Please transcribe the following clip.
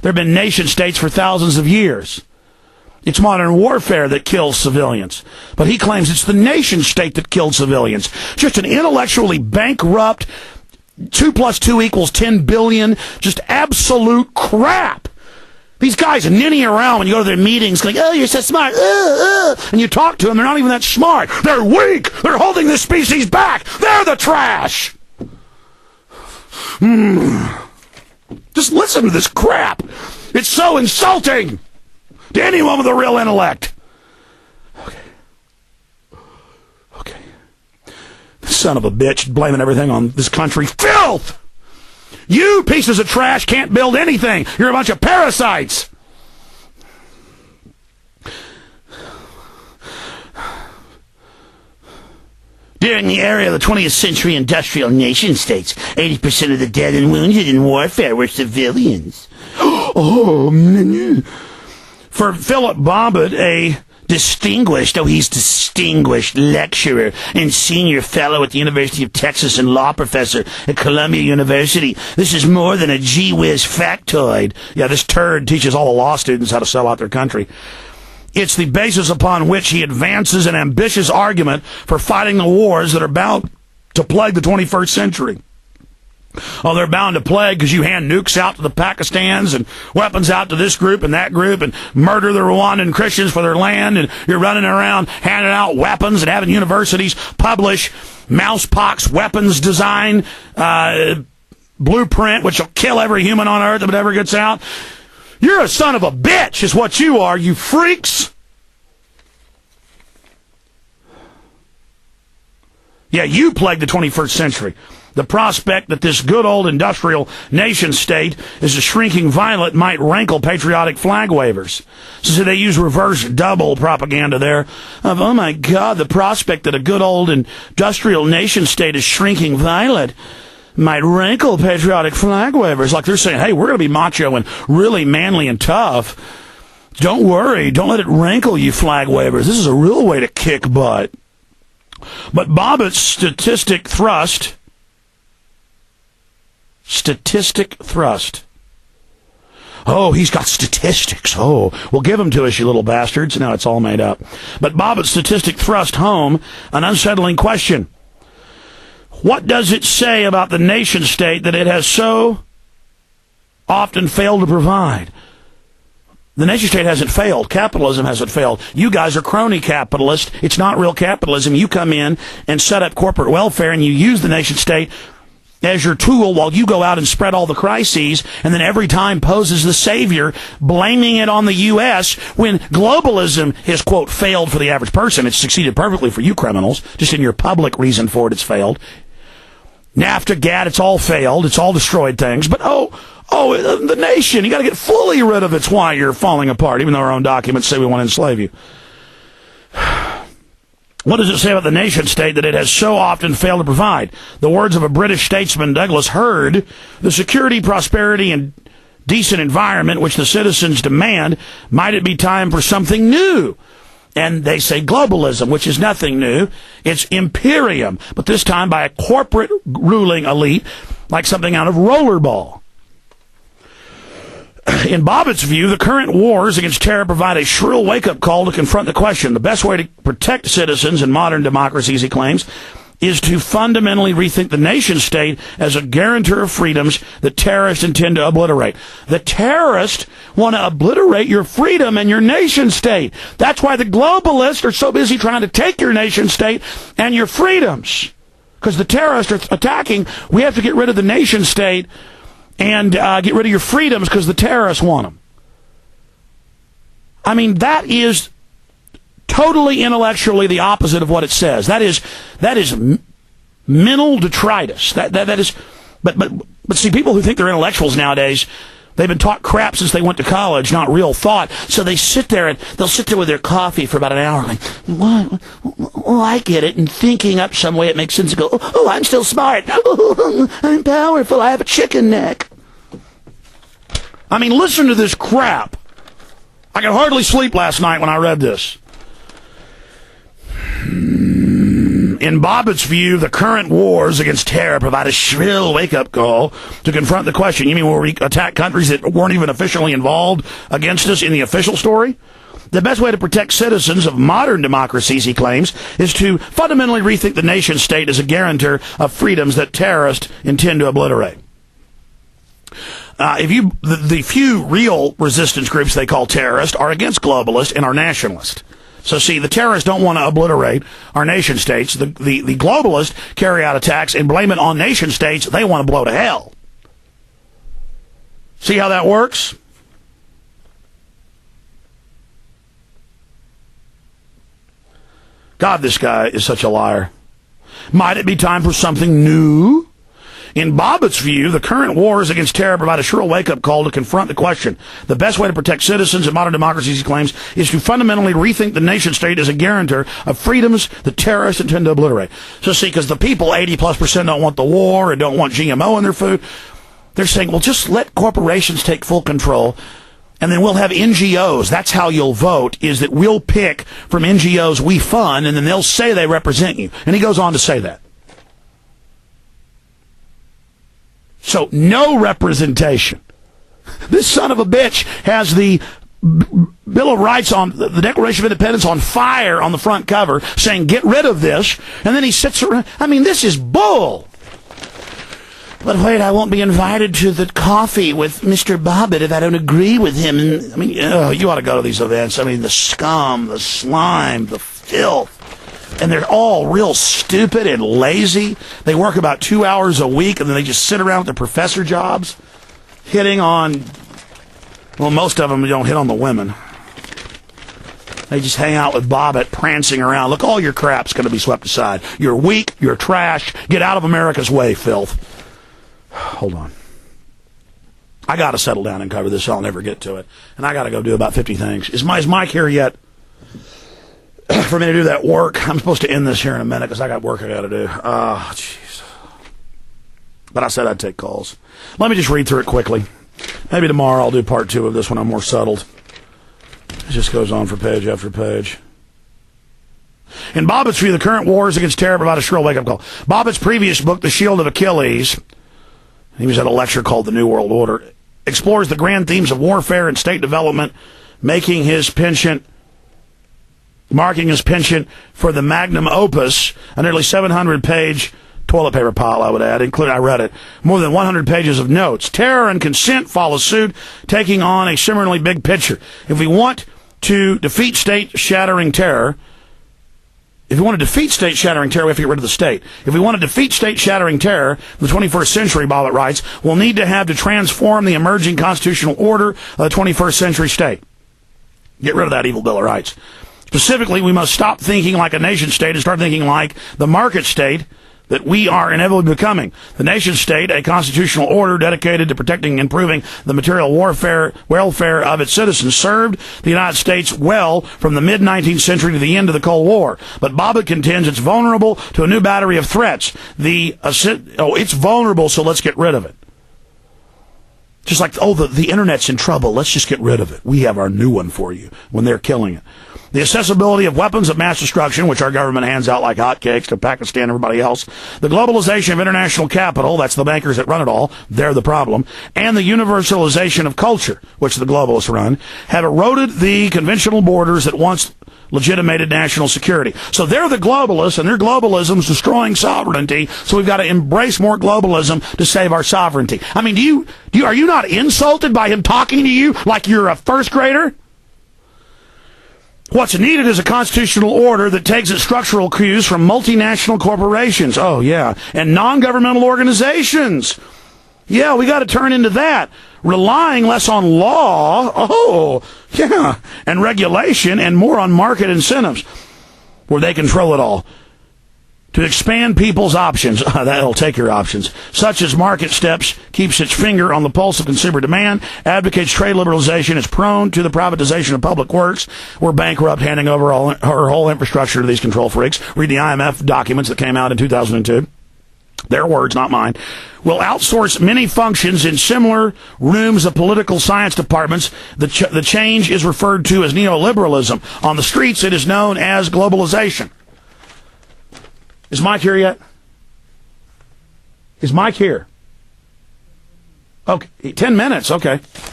There have been nation states for thousands of years. It's modern warfare that kills civilians. But he claims it's the nation state that killed civilians. Just an intellectually bankrupt 2 + 2 = 10 billion, just absolute crap. These guys are ninny around when you go to their meetings going, oh, you're so smart, and you talk to them, they're not even that smart. They're weak. They're holding this species back. They're the trash. Just listen to this crap. It's so insulting to anyone with a real intellect. Okay. Son of a bitch, blaming everything on this country. Filth! You pieces of trash can't build anything. You're a bunch of parasites. During the era of the 20th century industrial nation states, 80% of the dead and wounded in warfare were civilians. Oh, man. For Philip Bobbitt, a distinguished lecturer and senior fellow at the University of Texas and law professor at Columbia University, this is more than a gee whiz factoid. Yeah, this turd teaches all the law students how to sell out their country. It's the basis upon which he advances an ambitious argument for fighting the wars that are bound to plague the 21st century. Oh, they're bound to plague because you hand nukes out to the Pakistans and weapons out to this group and that group and murder the Rwandan Christians for their land, and you're running around handing out weapons and having universities publish mousepox weapons design blueprint which will kill every human on earth if it ever gets out. You're a son of a bitch is what you are, you freaks. Yeah, you plagued the 21st century. The prospect that this good old industrial nation state is a shrinking violet might rankle patriotic flag wavers. So they use reverse double propaganda there of, oh my God, the prospect that a good old industrial nation state is shrinking violet might rankle patriotic flag wavers. Like they're saying, hey, we're going to be macho and really manly and tough. Don't worry. Don't let it rankle you flag wavers. This is a real way to kick butt. But Bobbitt's statistic thrust. Oh, he's got statistics. Oh, well, give them to us, you little bastards. No, it's all made up. But Bobbitt's statistic thrust home an unsettling question. What does it say about the nation state that it has so often failed to provide? The nation state hasn't failed. Capitalism hasn't failed. You guys are crony capitalists. It's not real capitalism. You come in and set up corporate welfare and you use the nation state as your tool while you go out and spread all the crises, and then every time poses the savior, blaming it on the U.S. when globalism has, quote, failed for the average person. It's succeeded perfectly for you criminals. Just in your public reason for it, it's failed. NAFTA, GATT, it's all failed. It's all destroyed things. But, the nation, you got to get fully rid of it's why you're falling apart, even though our own documents say we want to enslave you. What does it say about the nation state that it has so often failed to provide? The words of a British statesman, Douglas Hurd, the security, prosperity, and decent environment which the citizens demand, might it be time for something new? And they say globalism, which is nothing new. It's imperium, but this time by a corporate ruling elite, like something out of Rollerball. In Bobbitt's view, the current wars against terror provide a shrill wake-up call to confront the question. The best way to protect citizens in modern democracies, he claims, is to fundamentally rethink the nation state as a guarantor of freedoms that terrorists intend to obliterate. The terrorists want to obliterate your freedom and your nation state. That's why the globalists are so busy trying to take your nation state and your freedoms. Because the terrorists are attacking, we have to get rid of the nation state and get rid of your freedoms because the terrorists want them. I mean, that is totally intellectually the opposite of what it says. That is mental detritus. That is, but see, people who think they're intellectuals nowadays, they've been taught crap since they went to college, not real thought. So they sit there and they'll sit there with their coffee for about an hour, like, what? Oh, I get it, and thinking up some way it makes sense to go, oh, I'm still smart. Oh, I'm powerful. I have a chicken neck. I mean, listen to this crap. I could hardly sleep last night when I read this. In In Bobbitt's view, the current wars against terror provide a shrill wake-up call to confront the question, you mean will we attack countries that weren't even officially involved against us in the official story? The best way to protect citizens of modern democracies, he claims, is to fundamentally rethink the nation state as a guarantor of freedoms that terrorists intend to obliterate. The few real resistance groups they call terrorist are against globalists and are nationalist. So see, the terrorists don't want to obliterate our nation states. The globalists carry out attacks and blame it on nation states they want to blow to hell. See how that works? God, this guy is such a liar. Might it be time for something new? In Bobbitt's view, the current wars against terror provide a shrill wake-up call to confront the question. The best way to protect citizens in modern democracies, he claims, is to fundamentally rethink the nation state as a guarantor of freedoms that terrorists intend to obliterate. So see, because the people, 80+% don't want the war and don't want GMO in their food, they're saying, well, just let corporations take full control, and then we'll have NGOs. That's how you'll vote, is that we'll pick from NGOs we fund, and then they'll say they represent you. And he goes on to say that. So, no representation. This son of a bitch has the Bill of Rights on the Declaration of Independence on fire on the front cover, saying get rid of this, and then he sits around. I mean, this is bull. But wait, I won't be invited to the coffee with Mr. Bobbitt if I don't agree with him. And I mean, you ought to go to these events. I mean, the scum, the slime, the filth. And they're all real stupid and lazy. They work about 2 hours a week, and then they just sit around with their professor jobs, hitting on, well, most of them don't hit on the women. They just hang out with Bobbitt, prancing around. Look, all your crap's going to be swept aside. You're weak. You're trash. Get out of America's way, filth. Hold on. I got to settle down and cover this, so I'll never get to it. And I got to go do about 50 things. Is Mike here yet? For me to do that work. I'm supposed to end this here in a minute because I got work I got to do. Oh, jeez. But I said I'd take calls. Let me just read through it quickly. Maybe tomorrow I'll do part 2 of this when I'm more settled. It just goes on for page after page. In Bobbitt's view, the current wars against terror provide a shrill wake-up call. Bobbitt's previous book, The Shield of Achilles, he was at a lecture called The New World Order, explores the grand themes of warfare and state development, marking his penchant for the magnum opus, a nearly 700-page toilet paper pile, I would add, I read it, more than 100 pages of notes. Terror and consent follow suit, taking on a similarly big picture. If we want to defeat state-shattering terror, we have to get rid of the state. If we want to defeat state-shattering terror in the 21st century, Bobbitt writes, we'll need to have to transform the emerging constitutional order of the 21st century state. Get rid of that evil Bill of Rights. Specifically, we must stop thinking like a nation state and start thinking like the market state that we are inevitably becoming. The nation state, a constitutional order dedicated to protecting and improving the material welfare of its citizens, served the United States well from the mid-19th century to the end of the Cold War. But Bobbitt contends it's vulnerable to a new battery of threats. It's vulnerable, so let's get rid of it. Just like, the internet's in trouble, let's just get rid of it. We have our new one for you when they're killing it. The accessibility of weapons of mass destruction, which our government hands out like hotcakes to Pakistan and everybody else. The globalization of international capital, that's the bankers that run it all, they're the problem. And the universalization of culture, which the globalists run, have eroded the conventional borders that once legitimated national security. So they're the globalists, and their globalism is destroying sovereignty, so we've got to embrace more globalism to save our sovereignty. I mean, are you not insulted by him talking to you like you're a first grader? What's needed is a constitutional order that takes its structural cues from multinational corporations. Oh, yeah. And non-governmental organizations. Yeah, we got to turn into that. Relying less on law. Oh, yeah. And regulation and more on market incentives where they control it all. To expand people's options, that'll take your options, such as market steps, keeps its finger on the pulse of consumer demand, advocates trade liberalization, is prone to the privatization of public works. We're bankrupt, handing over our whole infrastructure to these control freaks. Read the IMF documents that came out in 2002. Their words, not mine. Will outsource many functions in similar rooms of political science departments. The change is referred to as neoliberalism. On the streets, it is known as globalization. Is Mike here yet? Is Mike here? Okay, 10 minutes, okay.